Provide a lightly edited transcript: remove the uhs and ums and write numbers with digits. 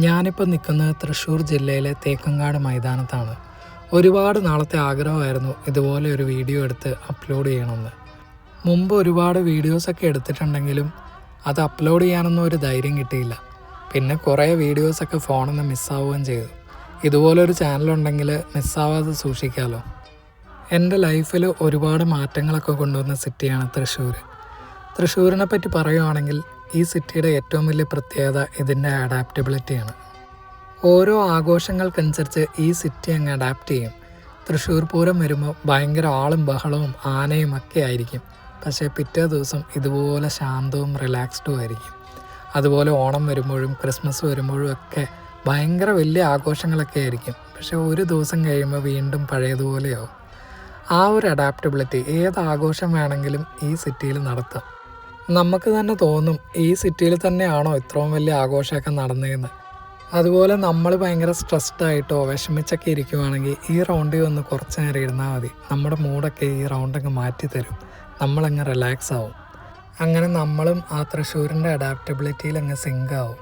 ഞാനിപ്പോൾ നിൽക്കുന്നത് തൃശ്ശൂർ ജില്ലയിലെ തേക്കങ്ങാട് മൈതാനത്താണ്. ഒരുപാട് നാളത്തെ ആഗ്രഹമായിരുന്നു ഇതുപോലെ ഒരു വീഡിയോ എടുത്ത് അപ്ലോഡ് ചെയ്യണമെന്ന്. മുമ്പ് ഒരുപാട് വീഡിയോസൊക്കെ എടുത്തിട്ടുണ്ടെങ്കിലും അത് അപ്ലോഡ് ചെയ്യാനൊന്നും ഒരു ധൈര്യം കിട്ടിയില്ല. പിന്നെ കുറേ വീഡിയോസൊക്കെ ഫോണിൽ നിന്ന് മിസ്സാവുകയും ചെയ്തു. ഇതുപോലൊരു ചാനലുണ്ടെങ്കിൽ മിസ്സാവാതെ സൂക്ഷിക്കാമല്ലോ. എൻ്റെ ലൈഫിൽ ഒരുപാട് മാറ്റങ്ങളൊക്കെ കൊണ്ടുവന്ന സിറ്റിയാണ് തൃശ്ശൂർ. തൃശ്ശൂരിനെ പറ്റി പറയുകയാണെങ്കിൽ ഈ സിറ്റിയുടെ ഏറ്റവും വലിയ പ്രത്യേകത ഇതിൻ്റെ അഡാപ്റ്റബിലിറ്റിയാണ്. ഓരോ ആഘോഷങ്ങൾക്കനുസരിച്ച് ഈ സിറ്റി അങ്ങ് അഡാപ്റ്റ് ചെയ്യും. തൃശ്ശൂർ പൂരം വരുമ്പോൾ ഭയങ്കര ആളും ബഹളവും ആനയും ഒക്കെ ആയിരിക്കും. പക്ഷേ പിറ്റേ ദിവസം ഇതുപോലെ ശാന്തവും റിലാക്സ്ഡും ആയിരിക്കും. അതുപോലെ ഓണം വരുമ്പോഴും ക്രിസ്മസ് വരുമ്പോഴും ഒക്കെ ഭയങ്കര വലിയ ആഘോഷങ്ങളൊക്കെ ആയിരിക്കും. പക്ഷേ ഒരു ദിവസം കഴിയുമ്പോൾ വീണ്ടും പഴയതുപോലെയാവും. ആ ഒരു അഡാപ്റ്റബിലിറ്റി ഏത് ആഘോഷം വേണമെങ്കിലും ഈ സിറ്റിയിൽ നടത്താം. നമുക്ക് തന്നെ തോന്നും ഈ സിറ്റിയിൽ തന്നെയാണോ ഇത്രയും വലിയ ആഘോഷമൊക്കെ നടന്നതെന്ന്. അതുപോലെ നമ്മൾ ഭയങ്കര സ്ട്രെസ്ഡ് ആയിട്ടോ വിഷമിച്ചൊക്കെ ഇരിക്കുവാണെങ്കിൽ ഈ റൗണ്ടിൽ വന്ന് കുറച്ച് നേരം ഇരുന്നാൽ മതി. നമ്മുടെ മൂഡൊക്കെ ഈ റൗണ്ടങ്ങ് മാറ്റി തരും. നമ്മളങ്ങ് റിലാക്സ് ആവും. അങ്ങനെ നമ്മളും ആ തൃശ്ശൂരിൻ്റെ അഡാപ്റ്റബിലിറ്റിയിൽ അങ്ങ് സിങ്ക് ആവും.